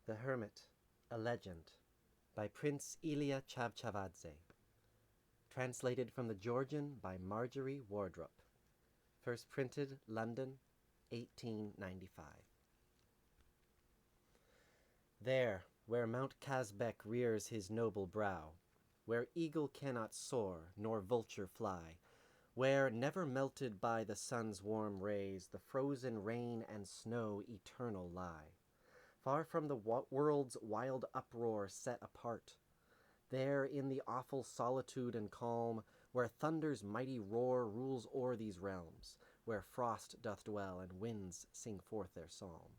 The Hermit, a Legend, by Prince Ilia Chavchavadze. Translated from the Georgian by Marjory Wardrop. First printed, London, 1895. There, where Mount Kazbek rears his noble brow, where eagle cannot soar, nor vulture fly, where, never melted by the sun's warm rays, the frozen rain and snow eternal lie, far from the world's wild uproar set apart, there in the awful solitude and calm, where thunder's mighty roar rules o'er these realms, where frost doth dwell and winds sing forth their psalm,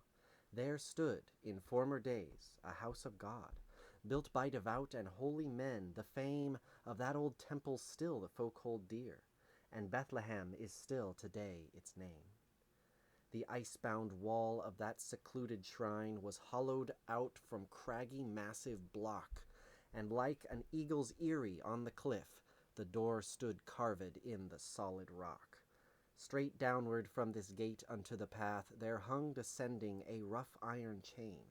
there stood, in former days, a house of God, built by devout and holy men, the fame of that old temple still the folk hold dear, and Bethlehem is still today its name. The ice-bound wall of that secluded shrine was hollowed out from craggy massive block, and like an eagle's eyrie on the cliff, the door stood carved in the solid rock. Straight downward from this gate unto the path there hung descending a rough iron chain,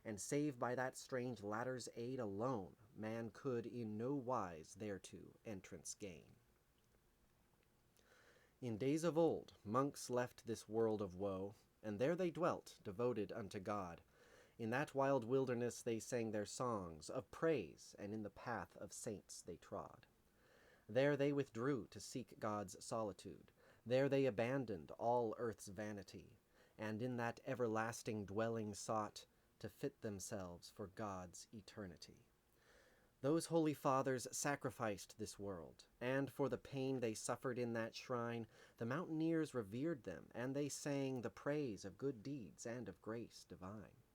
and save by that strange ladder's aid alone, man could in no wise thereto entrance gain. In days of old, monks left this world of woe, and there they dwelt, devoted unto God. In that wild wilderness they sang their songs of praise, and in the path of saints they trod. There they withdrew to seek God's solitude. There they abandoned all earth's vanity, and in that everlasting dwelling sought to fit themselves for God's eternity. Those holy fathers sacrificed this world, and for the pain they suffered in that shrine, the mountaineers revered them, and they sang the praise of good deeds and of grace divine.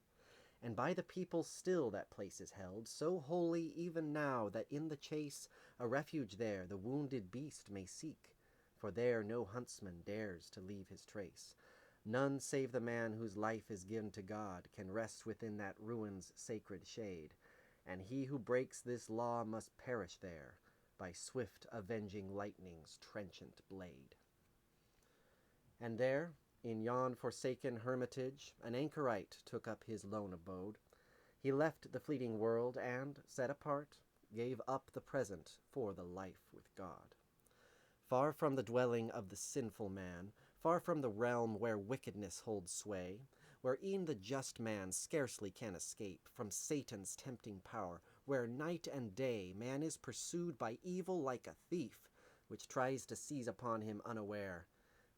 And by the people still that place is held, so holy even now that in the chase a refuge there the wounded beast may seek, for there no huntsman dares to leave his trace. None save the man whose life is given to God can rest within that ruin's sacred shade, and he who breaks this law must perish there by swift avenging lightning's trenchant blade. And there, in yon forsaken hermitage, an anchorite took up his lone abode. He left the fleeting world and, set apart, gave up the present for the life with God. Far from the dwelling of the sinful man, far from the realm where wickedness holds sway, where e'en the just man scarcely can escape from Satan's tempting power, where night and day man is pursued by evil like a thief, which tries to seize upon him unaware,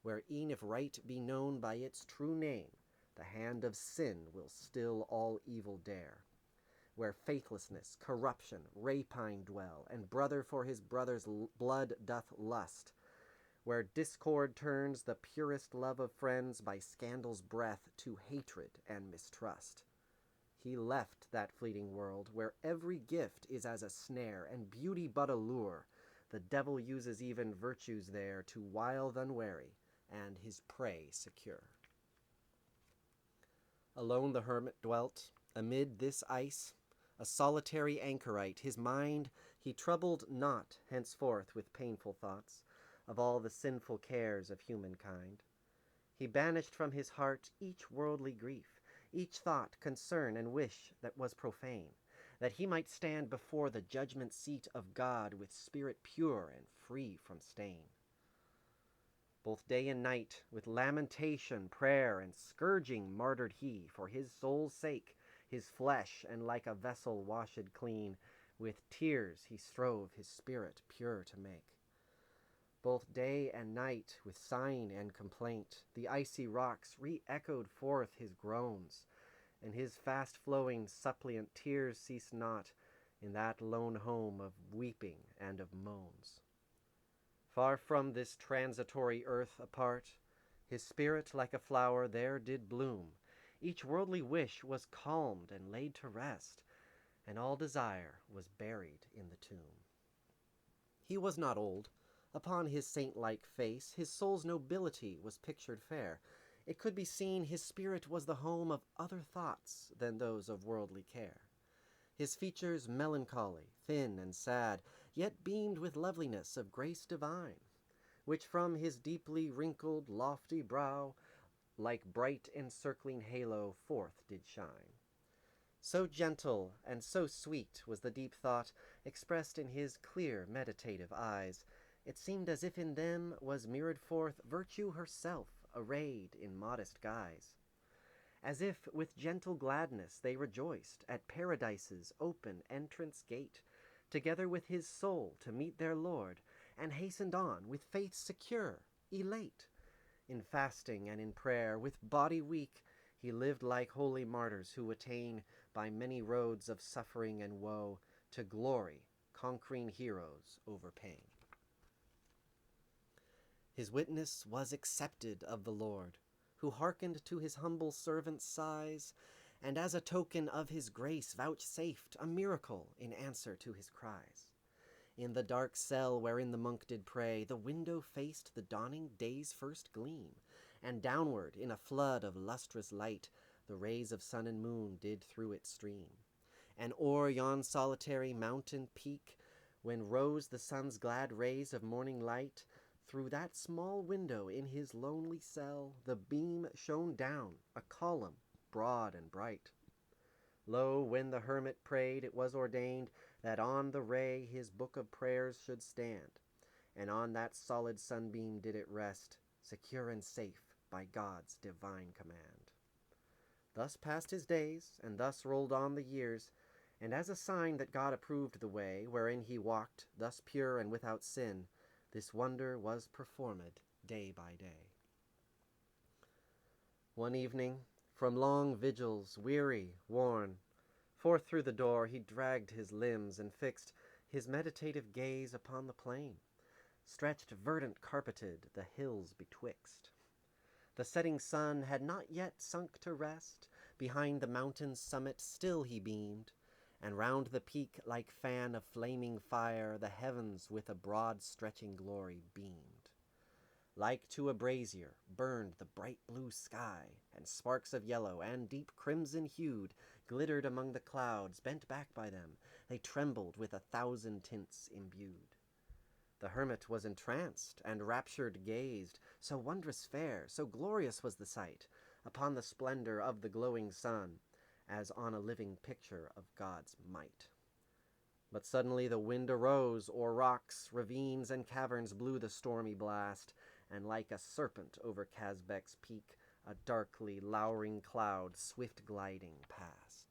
where e'en if right be known by its true name, the hand of sin will still all evil dare, where faithlessness, corruption, rapine dwell, and brother for his brother's blood doth lust, where discord turns the purest love of friends by scandal's breath to hatred and mistrust. He left that fleeting world where every gift is as a snare and beauty but a lure. The devil uses even virtues there to wile the unwary and his prey secure. Alone the hermit dwelt amid this ice, a solitary anchorite. His mind he troubled not henceforth with painful thoughts of all the sinful cares of humankind. He banished from his heart each worldly grief, each thought, concern, and wish that was profane, that he might stand before the judgment seat of God with spirit pure and free from stain. Both day and night, with lamentation, prayer, and scourging martyred he, for his soul's sake, his flesh, and like a vessel washed clean, with tears he strove his spirit pure to make. Both day and night, with sign and complaint, the icy rocks re-echoed forth his groans, and his fast-flowing suppliant tears ceased not in that lone home of weeping and of moans. Far from this transitory earth apart, his spirit like a flower there did bloom. Each worldly wish was calmed and laid to rest, and all desire was buried in the tomb. He was not old. Upon his saint-like face his soul's nobility was pictured fair. It could be seen his spirit was the home of other thoughts than those of worldly care. His features melancholy, thin, and sad, yet beamed with loveliness of grace divine, which from his deeply wrinkled, lofty brow, like bright encircling halo, forth did shine. So gentle and so sweet was the deep thought expressed in his clear, meditative eyes. It seemed as if in them was mirrored forth virtue herself, arrayed in modest guise. As if with gentle gladness they rejoiced at Paradise's open entrance gate, together with his soul to meet their Lord, and hastened on with faith secure, elate. In fasting and in prayer, with body weak, he lived like holy martyrs who attain, by many roads of suffering and woe, to glory, conquering heroes over pain. His witness was accepted of the Lord, who hearkened to his humble servant's sighs, and as a token of his grace vouchsafed a miracle in answer to his cries. In the dark cell wherein the monk did pray, the window faced the dawning day's first gleam, and downward in a flood of lustrous light the rays of sun and moon did through it stream. And o'er yon solitary mountain peak, when rose the sun's glad rays of morning light, through that small window in his lonely cell the beam shone down, a column broad and bright. Lo, when the hermit prayed, it was ordained that on the ray his book of prayers should stand, and on that solid sunbeam did it rest, secure and safe by God's divine command. Thus passed his days, and thus rolled on the years, and as a sign that God approved the way wherein he walked, thus pure and without sin, this wonder was performed day by day. One evening, from long vigils, weary, worn, forth through the door he dragged his limbs and fixed his meditative gaze upon the plain, stretched verdant carpeted the hills betwixt. The setting sun had not yet sunk to rest, behind the mountain's summit still he beamed, and round the peak like fan of flaming fire the heavens with a broad stretching glory beamed. Like to a brazier burned the bright blue sky, and sparks of yellow and deep crimson hued glittered among the clouds bent back by them, they trembled with 1,000 tints imbued. The hermit was entranced, and raptured gazed, so wondrous fair, so glorious was the sight, upon the splendor of the glowing sun, as on a living picture of God's might. But suddenly the wind arose, o'er rocks, ravines, and caverns blew the stormy blast, and like a serpent over Kazbek's peak, a darkly lowering cloud swift gliding past.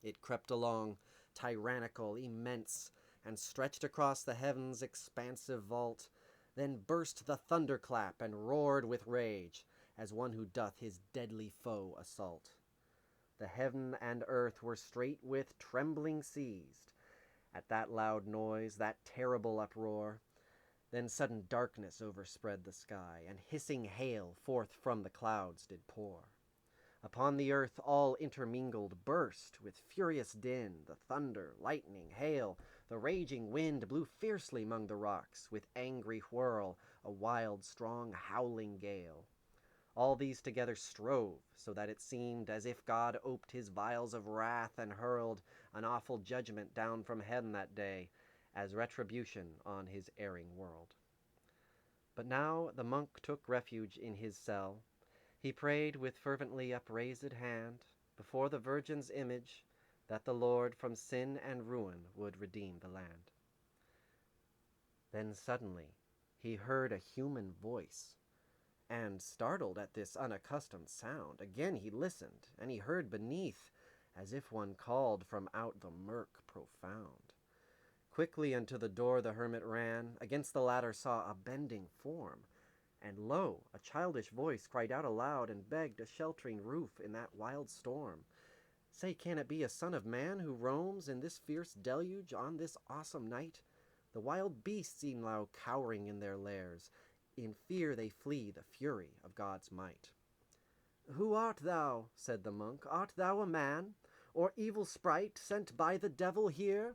It crept along, tyrannical, immense, and stretched across the heaven's expansive vault, then burst the thunderclap and roared with rage, as one who doth his deadly foe assault. The heaven and earth were straightwith trembling seized at that loud noise, that terrible uproar. Then sudden darkness overspread the sky, and hissing hail forth from the clouds did pour. Upon the earth all intermingled burst with furious din, the thunder, lightning, hail. The raging wind blew fiercely among the rocks, with angry whirl, a wild, strong, howling gale. All these together strove, so that it seemed as if God oped his vials of wrath and hurled an awful judgment down from heaven that day, as retribution on his erring world. But now the monk took refuge in his cell. He prayed with fervently upraised hand before the Virgin's image that the Lord from sin and ruin would redeem the land. Then suddenly he heard a human voice, and startled at this unaccustomed sound, again he listened, and he heard beneath, as if one called from out the murk profound. Quickly unto the door the hermit ran, against the ladder saw a bending form, and lo, a childish voice cried out aloud and begged a sheltering roof in that wild storm. Say, can it be a son of man who roams in this fierce deluge on this awesome night? The wild beasts seem now cowering in their lairs. In fear they flee the fury of God's might. Who art thou? Said the monk. Art thou a man, or evil sprite sent by the devil here?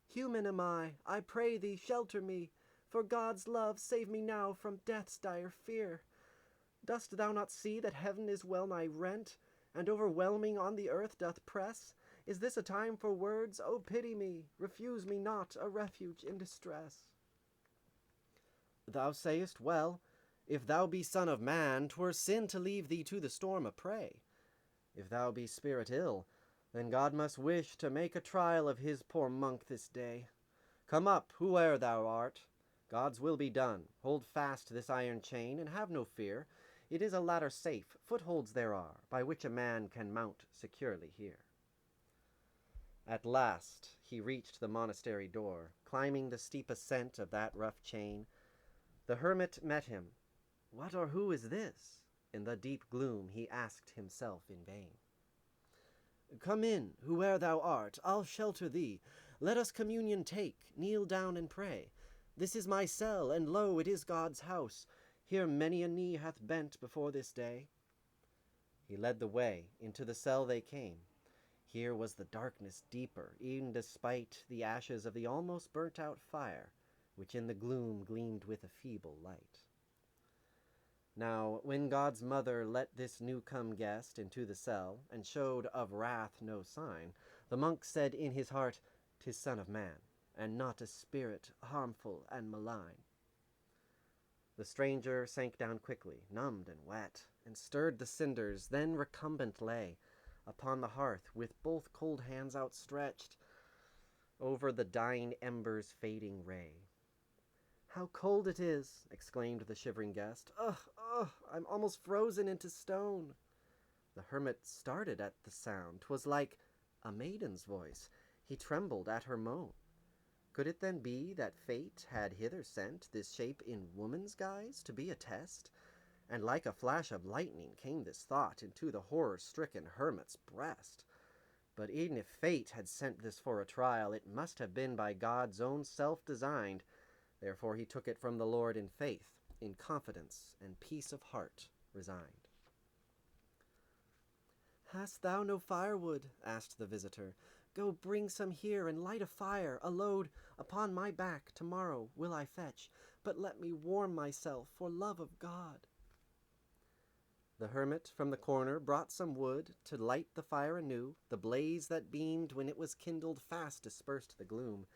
Human am I pray thee, shelter me. For God's love, save me now from death's dire fear. Dost thou not see that heaven is well nigh rent, and overwhelming on the earth doth press? Is this a time for words? Oh, pity me, refuse me not a refuge in distress. Thou sayest well. If thou be son of man, 'twere sin to leave thee to the storm a prey. If thou be spirit ill, Then God must wish to make a trial of his poor monk this day. Come up, whoe'er thou art. God's will be done. Hold fast this iron chain, and have no fear. It is a ladder safe, footholds there are, by which a man can mount securely here. At last he reached the monastery door, climbing the steep ascent of that rough chain. The hermit met him. What or who is this? In the deep gloom he asked himself in vain. Come in, whoe'er thou art, I'll shelter thee. Let us communion take, kneel down and pray. This is my cell, and lo, it is God's house. Here many a knee hath bent before this day. He led the way. Into the cell they came. Here was the darkness deeper, even despite the ashes of the almost burnt-out fire, which in the gloom gleamed with a feeble light. Now, when God's mother let this new-come guest into the cell, and showed of wrath no sign, the monk said in his heart, "'Tis son of man, and not a spirit harmful and malign." The stranger sank down quickly, numbed and wet, and stirred the cinders, then recumbent lay upon the hearth, with both cold hands outstretched over the dying embers' fading ray. "How cold it is!" exclaimed the shivering guest. "Ugh, ugh, I'm almost frozen into stone." The hermit started at the sound. 'Twas like a maiden's voice. He trembled at her moan. Could it then be that fate had hither sent this shape in woman's guise to be a test? And like a flash of lightning came this thought into the horror-stricken hermit's breast. But even if fate had sent this for a trial, it must have been by God's own self designed. Therefore he took it from the Lord in faith, in confidence, and peace of heart resigned. "Hast thou no firewood?" asked the visitor. "Go bring some here, and light a fire. A load upon my back tomorrow will I fetch, but let me warm myself for love of God." The hermit from the corner brought some wood to light the fire anew. The blaze that beamed when it was kindled fast dispersed the gloom,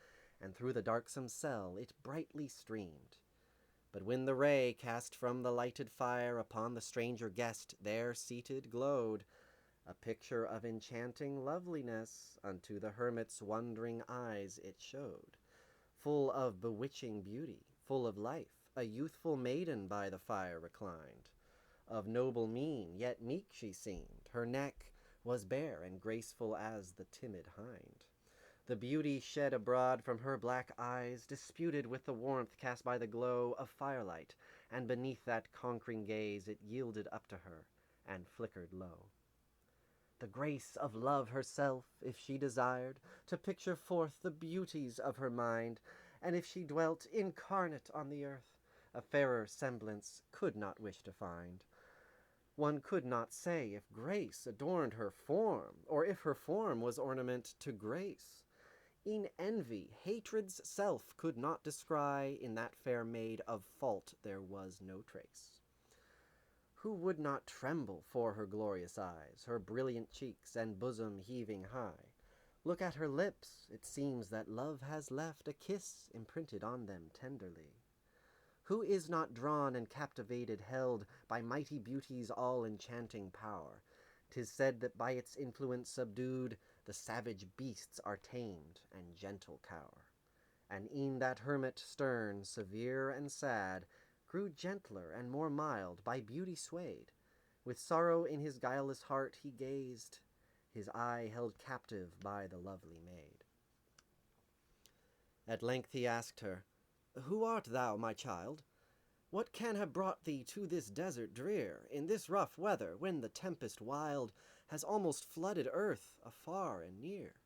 and through the darksome cell it brightly streamed. But when the ray cast from the lighted fire upon the stranger guest there seated glowed, a picture of enchanting loveliness unto the hermit's wondering eyes it showed. Full of bewitching beauty, full of life, a youthful maiden by the fire reclined. Of noble mien, yet meek she seemed. Her neck was bare and graceful as the timid hind. The beauty shed abroad from her black eyes disputed with the warmth cast by the glow of firelight, and beneath that conquering gaze it yielded up to her and flickered low. The grace of love herself, if she desired to picture forth the beauties of her mind, and if she dwelt incarnate on the earth, a fairer semblance could not wish to find. One could not say if grace adorned her form, or if her form was ornament to grace. In envy, hatred's self could not descry in that fair maid of fault there was no trace. Who would not tremble for her glorious eyes, her brilliant cheeks and bosom heaving high? Look at her lips, it seems that love has left a kiss imprinted on them tenderly. Who is not drawn and captivated, held by mighty beauty's all-enchanting power? 'Tis said that by its influence subdued, the savage beasts are tamed and gentle cower. And e'en that hermit stern, severe, and sad, grew gentler and more mild, by beauty swayed. With sorrow in his guileless heart he gazed, his eye held captive by the lovely maid. At length he asked her, "Who art thou, my child? What can have brought thee to this desert drear, in this rough weather, when the tempest wild has almost flooded earth afar and near?"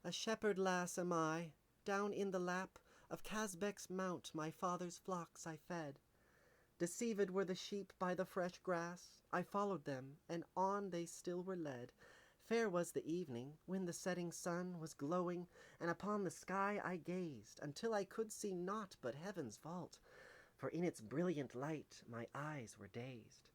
"A shepherd lass am I, down in the lap of Kazbek's mount my father's flocks I fed. Deceived were the sheep by the fresh grass, I followed them, and on they still were led. Fair was the evening, when the setting sun was glowing, and upon the sky I gazed, until I could see naught but heaven's vault, for in its brilliant light my eyes were dazed.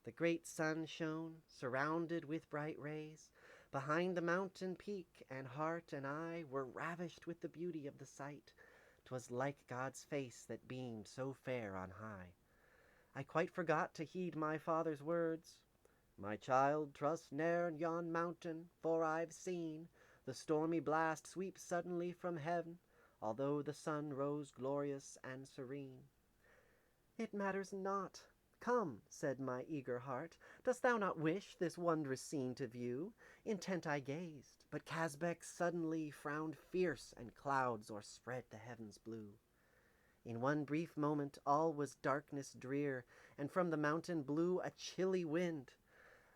The great sun shone, surrounded with bright rays, behind the mountain peak, and heart and eye were ravished with the beauty of the sight. 'Twas like God's face that beamed so fair on high. I quite forgot to heed my father's words. My child, trust ne'er yon mountain, for I've seen the stormy blast sweep suddenly from heaven, although the sun rose glorious and serene. It matters not. Come, said my eager heart, dost thou not wish this wondrous scene to view? Intent I gazed, but Kazbek suddenly frowned fierce, and clouds o'erspread the heavens blue. In one brief moment all was darkness drear, and from the mountain blew a chilly wind.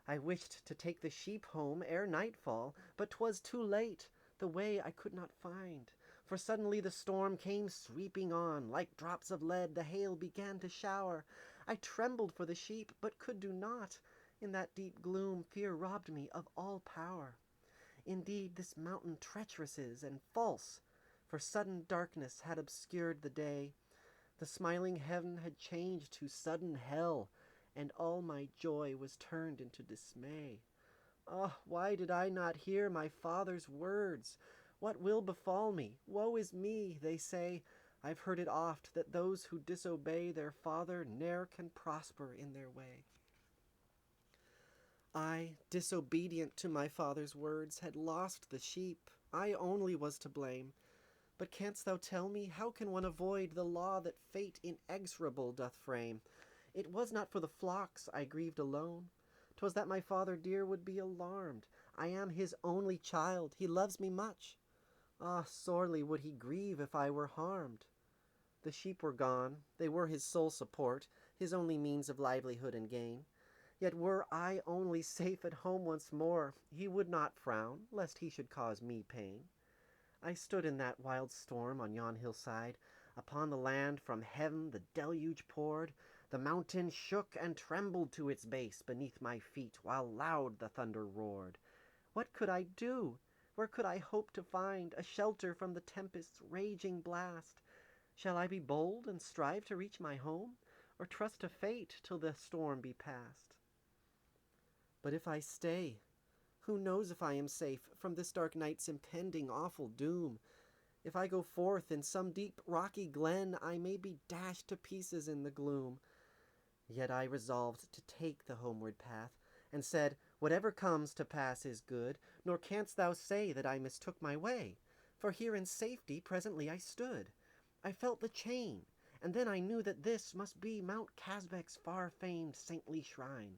I wished to take the sheep home ere nightfall, but 'twas too late, the way I could not find. For suddenly the storm came sweeping on, like drops of lead the hail began to shower. I trembled for the sheep, but could do naught. In that deep gloom fear robbed me of all power. Indeed, this mountain treacherous is, and false, for sudden darkness had obscured the day. The smiling heaven had changed to sudden hell, and all my joy was turned into dismay. Ah, why did I not hear my father's words? What will befall me? Woe is me, they say. I've heard it oft, that those who disobey their father ne'er can prosper in their way. I, disobedient to my father's words, had lost the sheep. I only was to blame. But canst thou tell me, how can one avoid the law that fate inexorable doth frame? It was not for the flocks I grieved alone. 'Twas that my father dear would be alarmed. I am his only child, he loves me much. Ah, sorely would he grieve if I were harmed. The sheep were gone, they were his sole support, his only means of livelihood and gain. Yet were I only safe at home once more, he would not frown, lest he should cause me pain. I stood in that wild storm on yon hillside. Upon the land from heaven the deluge poured. The mountain shook and trembled to its base beneath my feet, while loud the thunder roared. What could I do? Where could I hope to find a shelter from the tempest's raging blast? Shall I be bold and strive to reach my home, or trust to fate till the storm be past? But if I stay, who knows if I am safe from this dark night's impending awful doom? If I go forth in some deep rocky glen, I may be dashed to pieces in the gloom. Yet I resolved to take the homeward path, and said, whatever comes to pass is good, nor canst thou say that I mistook my way, for here in safety presently I stood. I felt the chain, and then I knew that this must be Mount Kazbek's far-famed saintly shrine.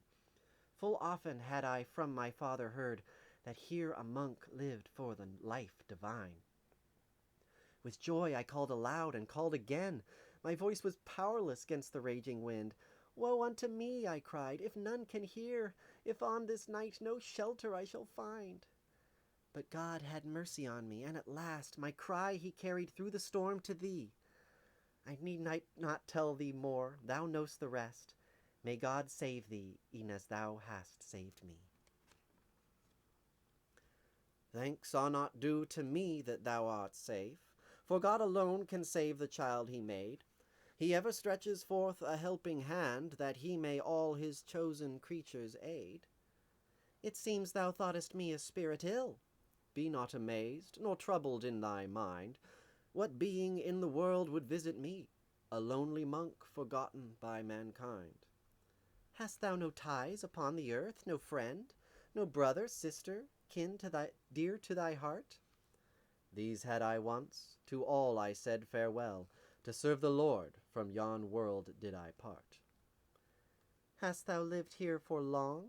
Full often had I from my father heard that here a monk lived for the life divine. With joy I called aloud and called again. My voice was powerless against the raging wind. Woe unto me, I cried, if none can hear, if on this night no shelter I shall find. But God had mercy on me, and at last my cry he carried through the storm to thee. I need not tell thee more, thou know'st the rest. May God save thee, e'en as thou hast saved me. Thanks are not due to me that thou art safe, for God alone can save the child he made. He ever stretches forth a helping hand, that he may all his chosen creatures aid. It seems thou thoughtest me a spirit ill. Be not amazed, nor troubled in thy mind. What being in the world would visit me, a lonely monk forgotten by mankind? Hast thou no ties upon the earth, no friend, no brother, sister, kin to thy dear to thy heart? These had I once, to all I said farewell. To serve the Lord from yon world did I part. Hast thou lived here for long?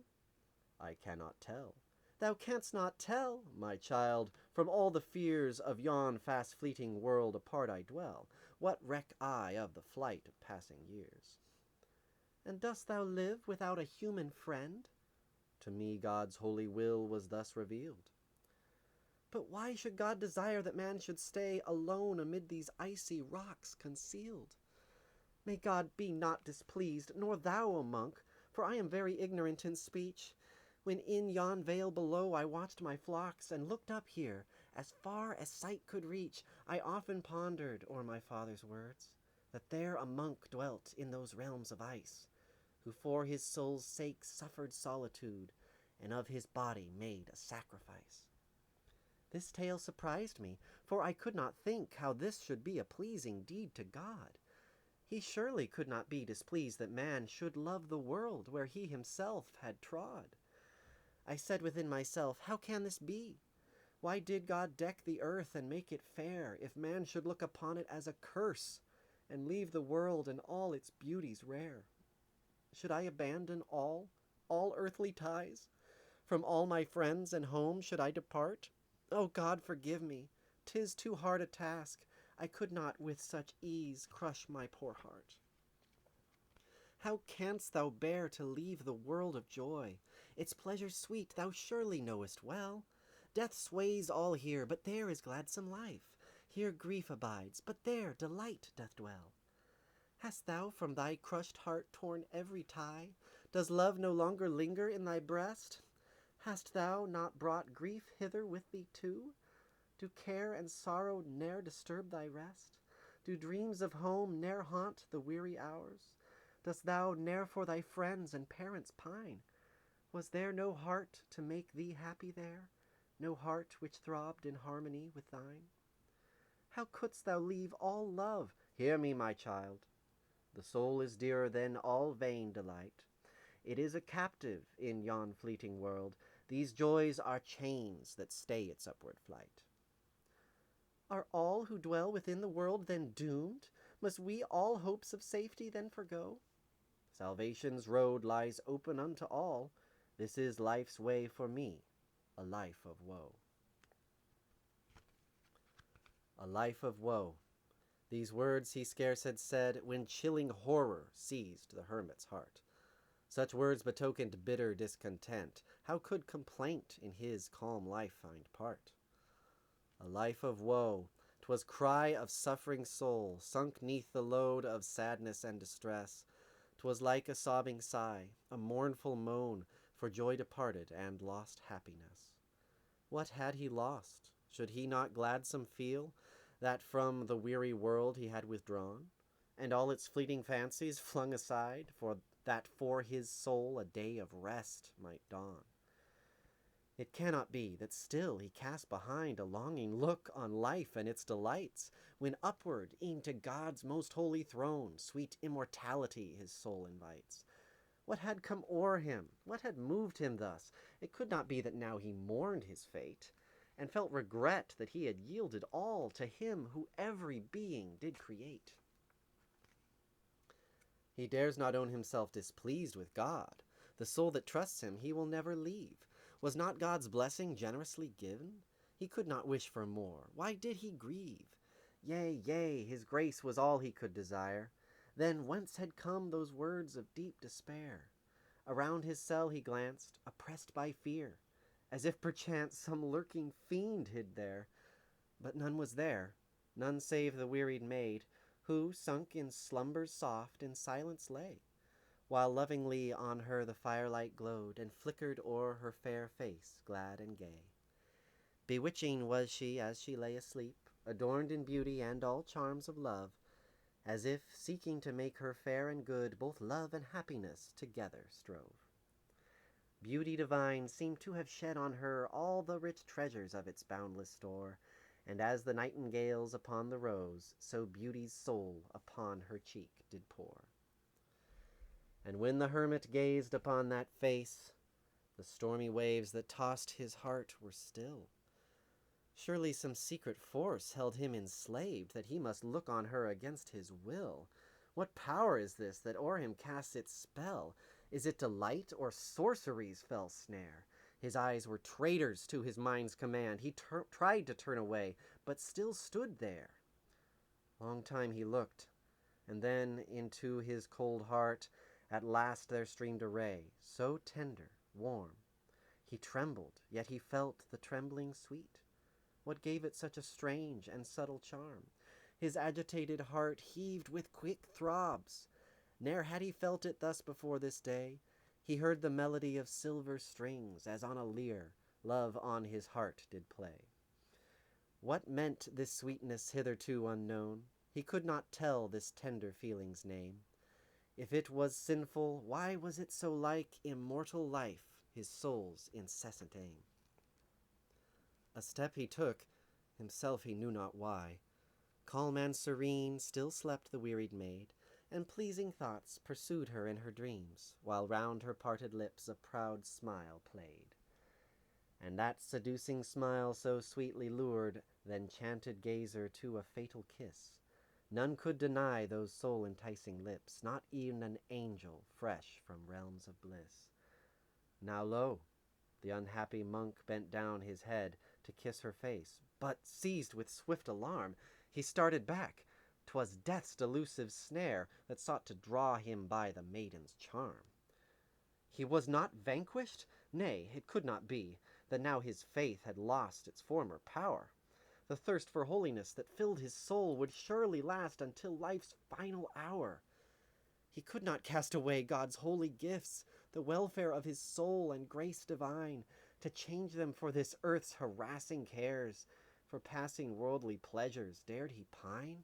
I cannot tell. Thou canst not tell, my child, from all the fears of yon fast-fleeting world apart I dwell. What reck I of the flight of passing years? And dost thou live without a human friend? To me God's holy will was thus revealed. But why should God desire that man should stay alone amid these icy rocks concealed? May God be not displeased, nor thou, O monk, for I am very ignorant in speech. When in yon vale below I watched my flocks, and looked up here, as far as sight could reach, I often pondered o'er my father's words, that there a monk dwelt in those realms of ice, who for his soul's sake suffered solitude, and of his body made a sacrifice. This tale surprised me, for I could not think how this should be a pleasing deed to God. He surely could not be displeased that man should love the world where he himself had trod. I said within myself, how can this be? Why did God deck the earth and make it fair, if man should look upon it as a curse, and leave the world and all its beauties rare? Should I abandon all earthly ties? From all my friends and home should I depart? O God, forgive me, 'tis too hard a task, I could not with such ease crush my poor heart. How canst thou bear to leave the world of joy? Its pleasures sweet thou surely knowest well. Death sways all here, but there is gladsome life. Here grief abides, but there delight doth dwell. Hast thou from thy crushed heart torn every tie? Does love no longer linger in thy breast? Hast thou not brought grief hither with thee too? Do care and sorrow ne'er disturb thy rest? Do dreams of home ne'er haunt the weary hours? Dost thou ne'er for thy friends and parents pine? Was there no heart to make thee happy there? No heart which throbbed in harmony with thine? How couldst thou leave all love? Hear me, my child. The soul is dearer than all vain delight. It is a captive in yon fleeting world. These joys are chains that stay its upward flight. Are all who dwell within the world then doomed? Must we all hopes of safety then forgo? Salvation's road lies open unto all. This is life's way for me, a life of woe. A life of woe. These words he scarce had said, when chilling horror seized the hermit's heart. Such words betokened bitter discontent. How could complaint in his calm life find part? A life of woe, 'twas cry of suffering soul, sunk 'neath the load of sadness and distress. 'Twas like a sobbing sigh, a mournful moan, for joy departed and lost happiness. What had he lost? Should he not gladsome feel that from the weary world he had withdrawn, and all its fleeting fancies flung aside, for that for his soul a day of rest might dawn? It cannot be that still he cast behind a longing look on life and its delights, when upward e'en to God's most holy throne sweet immortality his soul invites. What had come o'er him? What had moved him thus? It could not be that now he mourned his fate, and felt regret that he had yielded all to him who every being did create. He dares not own himself displeased with God. The soul that trusts him he will never leave. Was not God's blessing generously given? He could not wish for more. Why did he grieve? Yea, his grace was all he could desire. Then whence had come those words of deep despair? Around his cell he glanced, oppressed by fear, as if perchance some lurking fiend hid there. But none was there, none save the wearied maid, who, sunk in slumbers soft, in silence lay, while lovingly on her the firelight glowed, and flickered o'er her fair face, glad and gay. Bewitching was she as she lay asleep, adorned in beauty and all charms of love, as if seeking to make her fair and good, both love and happiness together strove. Beauty divine seemed to have shed on her all the rich treasures of its boundless store, and as the nightingales upon the rose, so beauty's soul upon her cheek did pour. And when the hermit gazed upon that face, the stormy waves that tossed his heart were still. Surely some secret force held him enslaved, that he must look on her against his will. What power is this that o'er him casts its spell? Is it delight or sorcery's fell snare? His eyes were traitors to his mind's command. He tried to turn away, but still stood there. Long time he looked, and then into his cold heart at last there streamed a ray, so tender, warm. He trembled, yet he felt the trembling sweet. What gave it such a strange and subtle charm? His agitated heart heaved with quick throbs. Ne'er had he felt it thus before this day. He heard the melody of silver strings, as on a lyre love on his heart did play. What meant this sweetness hitherto unknown? He could not tell this tender feeling's name. If it was sinful, why was it so like immortal life, his soul's incessant aim? A step he took, himself he knew not why. Calm and serene still slept the wearied maid, and pleasing thoughts pursued her in her dreams, while round her parted lips a proud smile played. And that seducing smile so sweetly lured th'enchanted gazer to a fatal kiss. None could deny those soul-enticing lips, not e'en an angel fresh from realms of bliss. Now lo, the unhappy monk bent down his head to kiss her face, but, seized with swift alarm, he started back. 'Twas death's delusive snare that sought to draw him by the maiden's charm. He was not vanquished? Nay, it could not be, that now his faith had lost its former power. The thirst for holiness that filled his soul would surely last until life's final hour. He could not cast away God's holy gifts, the welfare of his soul and grace divine, to change them for this earth's harassing cares. For passing worldly pleasures dared he pine?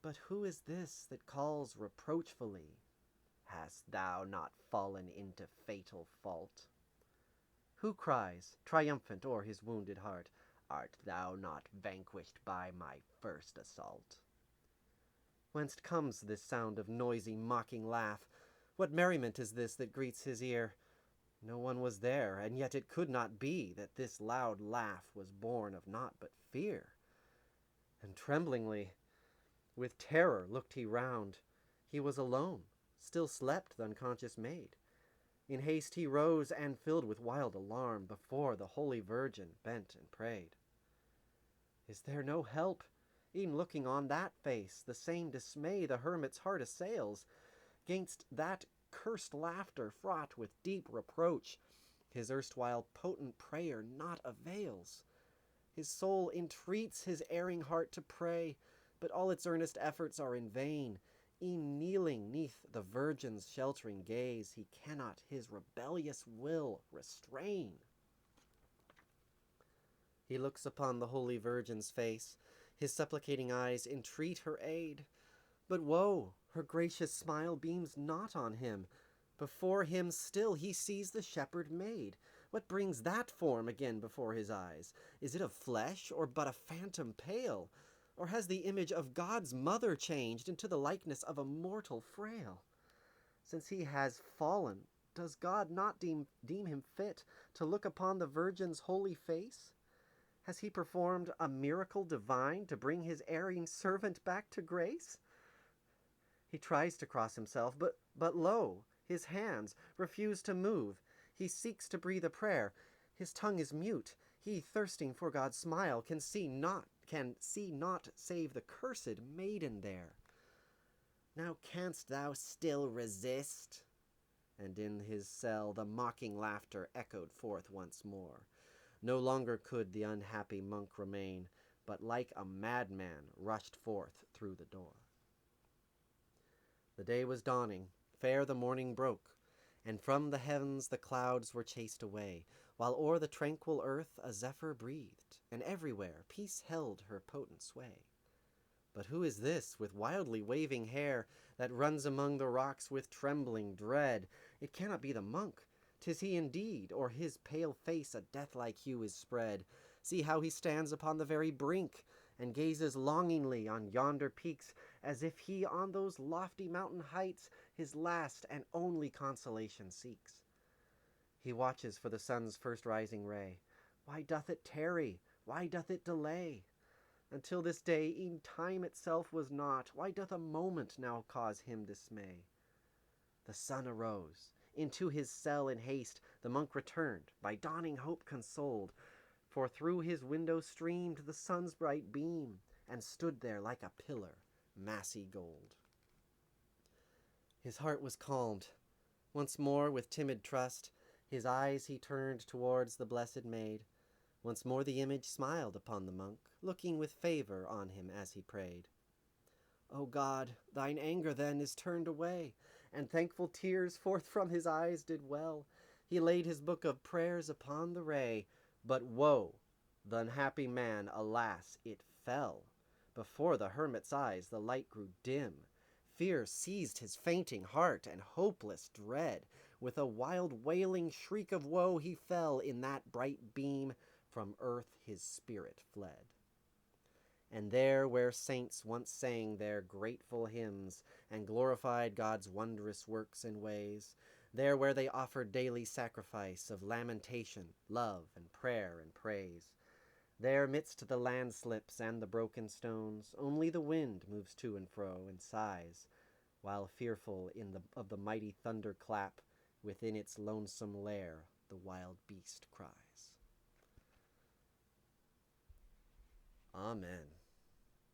But who is this that calls reproachfully, "Hast thou not fallen into fatal fault?" Who cries, triumphant o'er his wounded heart, "Art thou not vanquished by my first assault?" Whence comes this sound of noisy, mocking laugh? What merriment is this that greets his ear? No one was there, and yet it could not be that this loud laugh was born of naught but fear. And tremblingly, with terror, looked he round. He was alone, still slept th' unconscious maid. In haste he rose, and, filled with wild alarm, before the Holy Virgin bent and prayed. Is there no help? E'en looking on that face, the same dismay the hermit's heart assails. 'Gainst that cursed laughter, fraught with deep reproach, his erstwhile potent prayer not avails. His soul entreats his erring heart to pray, but all its earnest efforts are in vain. E'en kneeling 'neath the Virgin's sheltering gaze, he cannot his rebellious will restrain. He looks upon the Holy Virgin's face, his supplicating eyes entreat her aid. But woe! Her gracious smile beams not on him. Before him still he sees the shepherd maid. What brings that form again before his eyes? Is it of flesh, or but a phantom pale? Or has the image of God's mother changed into the likeness of a mortal frail? Since he has fallen, does God not deem him fit to look upon the Virgin's holy face? Has he performed a miracle divine to bring his erring servant back to grace? He tries to cross himself, but lo, his hands refuse to move. He seeks to breathe a prayer. His tongue is mute. He, thirsting for God's smile, can see naught save the cursed maiden there. Now canst thou still resist? And in his cell the mocking laughter echoed forth once more. No longer could the unhappy monk remain, but like a madman rushed forth through the door. The day was dawning, fair the morning broke, and from the heavens the clouds were chased away, while o'er the tranquil earth a zephyr breathed, and everywhere peace held her potent sway. But who is this, with wildly waving hair, that runs among the rocks with trembling dread? It cannot be the monk. 'Tis he indeed, or his pale face a death-like hue is spread. See how he stands upon the very brink, and gazes longingly on yonder peaks, as if he on those lofty mountain heights his last and only consolation seeks. He watches for the sun's first rising ray. Why doth it tarry? Why doth it delay? Until this day e'en time itself was not. Why doth a moment now cause him dismay? The sun arose. Into his cell in haste the monk returned, by dawning hope consoled, for through his window streamed the sun's bright beam, and stood there like a pillar, massy gold. His heart was calmed. Once more, with timid trust, his eyes he turned towards the blessed maid. Once more the image smiled upon the monk, looking with favor on him as he prayed. O God, thine anger then is turned away, and thankful tears forth from his eyes did well. He laid his book of prayers upon the ray, but woe! The unhappy man, alas, it fell. Before the hermit's eyes the light grew dim. Fear seized his fainting heart, and hopeless dread. With a wild wailing shriek of woe he fell. In that bright beam from earth his spirit fled. And there, where saints once sang their grateful hymns and glorified God's wondrous works and ways, There where they offered daily sacrifice of lamentation, love, and prayer and praise. There midst the landslips and the broken stones, only the wind moves to and fro and sighs, while fearful of the mighty thunderclap, within its lonesome lair the wild beast cries. Amen.